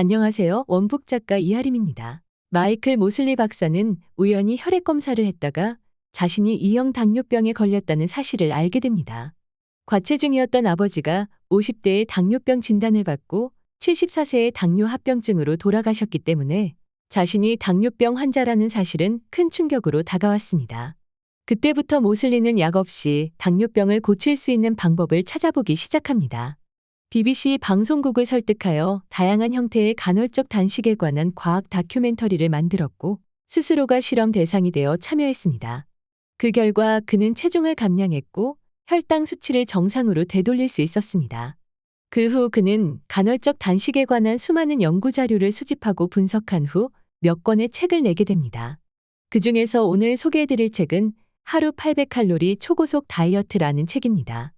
안녕하세요. 원북 작가 이하림입니다. 마이클 모슬리 박사는 우연히 혈액 검사를 했다가 자신이 2형 당뇨병에 걸렸다는 사실을 알게 됩니다. 과체중이었던 아버지가 50대에 당뇨병 진단을 받고 74세에 당뇨 합병증으로 돌아가셨기 때문에 자신이 당뇨병 환자라는 사실은 큰 충격으로 다가왔습니다. 그때부터 모슬리는 약 없이 당뇨병을 고칠 수 있는 방법을 찾아보기 시작합니다. BBC 방송국을 설득하여 다양한 형태의 간헐적 단식에 관한 과학 다큐멘터리를 만들었고 스스로가 실험 대상이 되어 참여했습니다. 그 결과 그는 체중을 감량했고 혈당 수치를 정상으로 되돌릴 수 있었습니다. 그 후 그는 간헐적 단식에 관한 수많은 연구 자료를 수집하고 분석한 후 몇 권의 책을 내게 됩니다. 그 중에서 오늘 소개해드릴 책은 하루 800칼로리 초고속 다이어트라는 책입니다.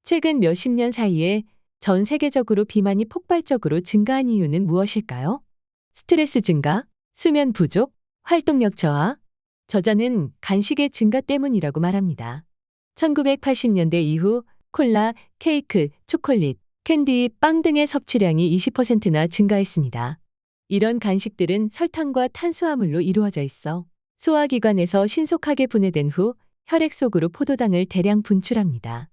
최근 몇십 년 사이에 전 세계적으로 비만이 폭발적으로 증가한 이유는 무엇일까요? 스트레스 증가, 수면 부족, 활동력 저하? 저자는 간식의 증가 때문이라고 말합니다. 1980년대 이후 콜라, 케이크, 초콜릿, 캔디, 빵 등의 섭취량이 20%나 증가했습니다. 이런 간식들은 설탕과 탄수화물로 이루어져 있어 소화기관에서 신속하게 분해된 후 혈액 속으로 포도당을 대량 분출합니다.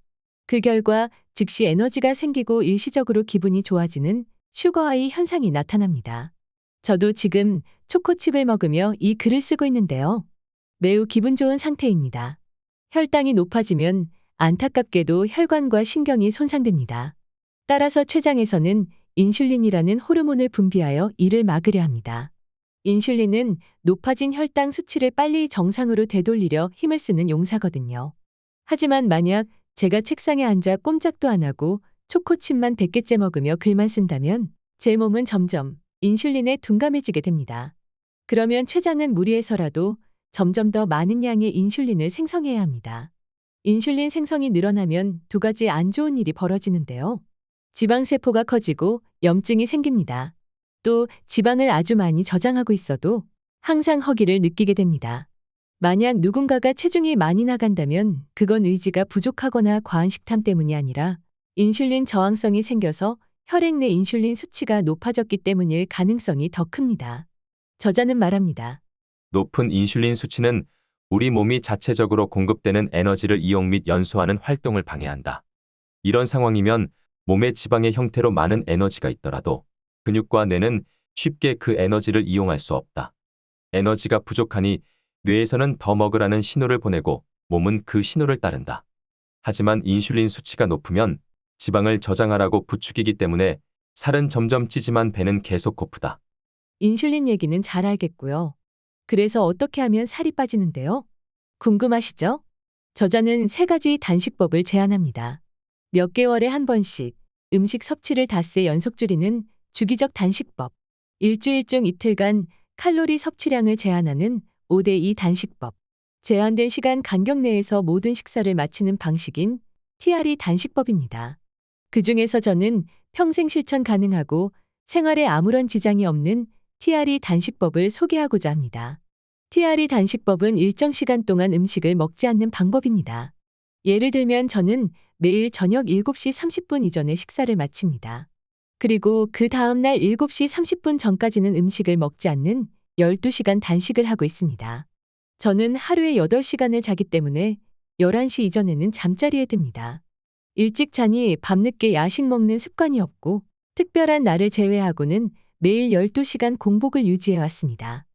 그 결과 즉시 에너지가 생기고 일시적으로 기분이 좋아지는 슈거하이 현상이 나타납니다. 저도 지금 초코칩을 먹으며 이 글을 쓰고 있는데요. 매우 기분 좋은 상태입니다. 혈당이 높아지면 안타깝게도 혈관과 신경이 손상됩니다. 따라서 췌장에서는 인슐린이라는 호르몬을 분비하여 이를 막으려 합니다. 인슐린은 높아진 혈당 수치를 빨리 정상으로 되돌리려 힘을 쓰는 용사거든요. 하지만 만약 제가 책상에 앉아 꼼짝도 안 하고 초코칩만 100개째 먹으며 글만 쓴다면 제 몸은 점점 인슐린에 둔감해지게 됩니다. 그러면 췌장은 무리해서라도 점점 더 많은 양의 인슐린을 생성해야 합니다. 인슐린 생성이 늘어나면 두 가지 안 좋은 일이 벌어지는데요. 지방세포가 커지고 염증이 생깁니다. 또 지방을 아주 많이 저장하고 있어도 항상 허기를 느끼게 됩니다. 만약 누군가가 체중이 많이 나간다면 그건 의지가 부족하거나 과한 식탐 때문이 아니라 인슐린 저항성이 생겨서 혈액 내 인슐린 수치가 높아졌기 때문일 가능성이 더 큽니다. 저자는 말합니다. 높은 인슐린 수치는 우리 몸이 자체적으로 공급되는 에너지를 이용 및 연소하는 활동을 방해한다. 이런 상황이면 몸의 지방의 형태로 많은 에너지가 있더라도 근육과 뇌는 쉽게 그 에너지를 이용할 수 없다. 에너지가 부족하니 뇌에서는 더 먹으라는 신호를 보내고 몸은 그 신호를 따른다. 하지만 인슐린 수치가 높으면 지방을 저장하라고 부추기기 때문에 살은 점점 찌지만 배는 계속 고프다. 인슐린 얘기는 잘 알겠고요. 그래서 어떻게 하면 살이 빠지는데요? 궁금하시죠? 저자는 3가지 단식법을 제안합니다. 몇 개월에 한 번씩 음식 섭취를 닷새 연속 줄이는 주기적 단식법, 일주일 중 이틀간 칼로리 섭취량을 제한하는 5대2 단식법, 제한된 시간 간격 내에서 모든 식사를 마치는 방식인 TRE 단식법입니다. 그 중에서 저는 평생 실천 가능하고 생활에 아무런 지장이 없는 TRE 단식법을 소개하고자 합니다. TRE 단식법은 일정 시간 동안 음식을 먹지 않는 방법입니다. 예를 들면 저는 매일 저녁 7시 30분 이전에 식사를 마칩니다. 그리고 그 다음날 7시 30분 전까지는 음식을 먹지 않는 12시간 단식을 하고 있습니다. 저는 하루에 8시간을 자기 때문에 11시 이전에는 잠자리에 듭니다. 일찍 자니 밤늦게 야식 먹는 습관이 없고 특별한 날을 제외하고는 매일 12시간 공복을 유지해 왔습니다.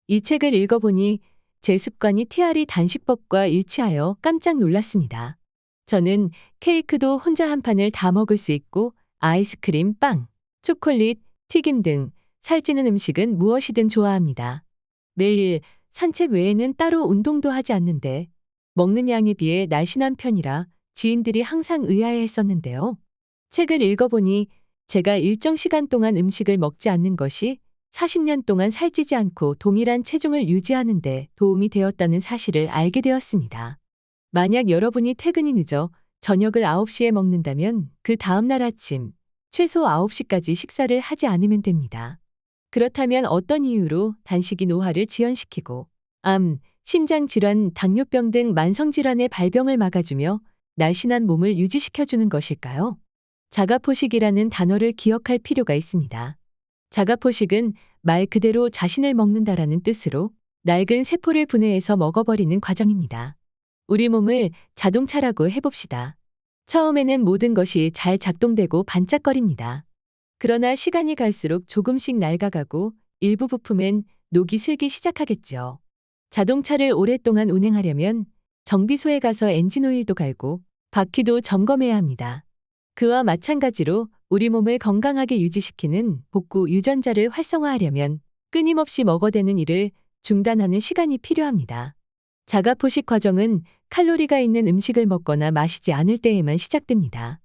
이 책을 읽어보니 제 습관이 TRE 단식법과 일치하여 깜짝 놀랐습니다. 저는 케이크도 혼자 한 판을 다 먹을 수 있고 아이스크림, 빵, 초콜릿, 튀김 등 살찌는 음식은 무엇이든 좋아합니다. 매일 산책 외에는 따로 운동도 하지 않는데 먹는 양에 비해 날씬한 편이라 지인들이 항상 의아해했었는데요. 책을 읽어보니 제가 일정 시간 동안 음식을 먹지 않는 것이 40년 동안 살찌지 않고 동일한 체중을 유지하는 데 도움이 되었다는 사실을 알게 되었습니다. 만약 여러분이 퇴근이 늦어 저녁을 9시에 먹는다면 그 다음날 아침 최소 9시까지 식사를 하지 않으면 됩니다. 그렇다면 어떤 이유로 단식이 노화를 지연시키고 암, 심장질환, 당뇨병 등 만성질환의 발병을 막아주며 날씬한 몸을 유지시켜주는 것일까요? 자가포식이라는 단어를 기억할 필요가 있습니다. 자가포식은 말 그대로 자신을 먹는다라는 뜻으로 낡은 세포를 분해해서 먹어버리는 과정입니다. 우리 몸을 자동차라고 해봅시다. 처음에는 모든 것이 잘 작동되고 반짝거립니다. 그러나 시간이 갈수록 조금씩 낡아가고 일부 부품엔 녹이 슬기 시작하겠죠. 자동차를 오랫동안 운행하려면 정비소에 가서 엔진오일도 갈고 바퀴도 점검해야 합니다. 그와 마찬가지로 우리 몸을 건강하게 유지시키는 복구 유전자를 활성화하려면 끊임없이 먹어대는 일을 중단하는 시간이 필요합니다. 자가포식 과정은 칼로리가 있는 음식을 먹거나 마시지 않을 때에만 시작됩니다.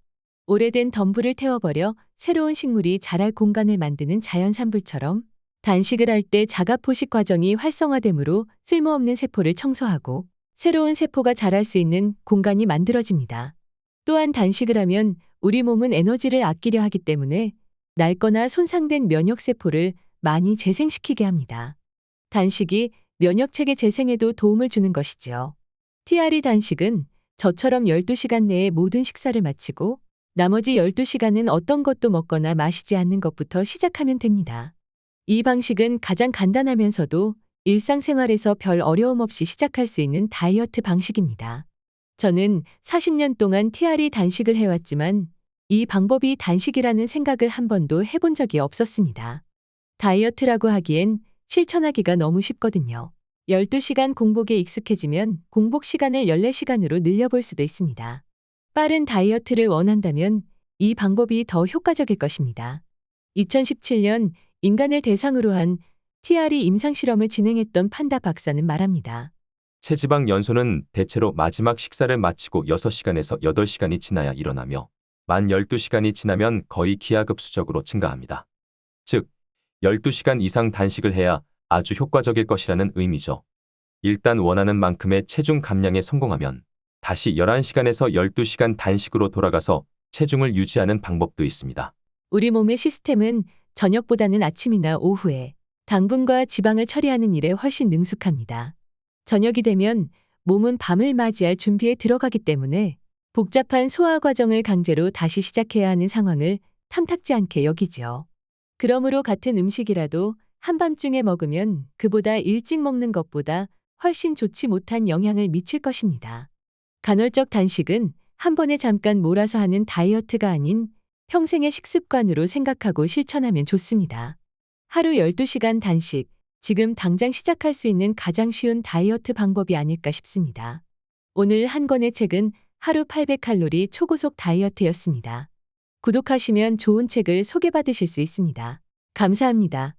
오래된 덤불을 태워버려 새로운 식물이 자랄 공간을 만드는 자연산불처럼 단식을 할 때 자가포식 과정이 활성화되므로 쓸모없는 세포를 청소하고 새로운 세포가 자랄 수 있는 공간이 만들어집니다. 또한 단식을 하면 우리 몸은 에너지를 아끼려 하기 때문에 낡거나 손상된 면역세포를 많이 재생시키게 합니다. 단식이 면역체계 재생에도 도움을 주는 것이지요. TRE 단식은 저처럼 12시간 내에 모든 식사를 마치고 나머지 12시간은 어떤 것도 먹거나 마시지 않는 것부터 시작하면 됩니다. 이 방식은 가장 간단하면서도 일상생활에서 별 어려움 없이 시작할 수 있는 다이어트 방식입니다. 저는 40년 동안 TRE 단식을 해왔지만 이 방법이 단식이라는 생각을 한 번도 해본 적이 없었습니다. 다이어트라고 하기엔 실천하기가 너무 쉽거든요. 12시간 공복에 익숙해지면 공복 시간을 14시간으로 늘려볼 수도 있습니다. 빠른 다이어트를 원한다면 이 방법이 더 효과적일 것입니다. 2017년 인간을 대상으로 한 TRE 임상실험을 진행했던 판다 박사는 말합니다. 체지방 연소는 대체로 마지막 식사를 마치고 6시간에서 8시간이 지나야 일어나며 만 12시간이 지나면 거의 기하급수적으로 증가합니다. 즉, 12시간 이상 단식을 해야 아주 효과적일 것이라는 의미죠. 일단 원하는 만큼의 체중 감량에 성공하면 다시 11시간에서 12시간 단식으로 돌아가서 체중을 유지하는 방법도 있습니다. 우리 몸의 시스템은 저녁보다는 아침이나 오후에 당분과 지방을 처리하는 일에 훨씬 능숙합니다. 저녁이 되면 몸은 밤을 맞이할 준비에 들어가기 때문에 복잡한 소화 과정을 강제로 다시 시작해야 하는 상황을 탐탁지 않게 여기죠. 그러므로 같은 음식이라도 한밤중에 먹으면 그보다 일찍 먹는 것보다 훨씬 좋지 못한 영향을 미칠 것입니다. 간헐적 단식은 한 번에 잠깐 몰아서 하는 다이어트가 아닌 평생의 식습관으로 생각하고 실천하면 좋습니다. 하루 12시간 단식, 지금 당장 시작할 수 있는 가장 쉬운 다이어트 방법이 아닐까 싶습니다. 오늘 한 권의 책은 하루 800칼로리 초고속 다이어트였습니다. 구독하시면 좋은 책을 소개받으실 수 있습니다. 감사합니다.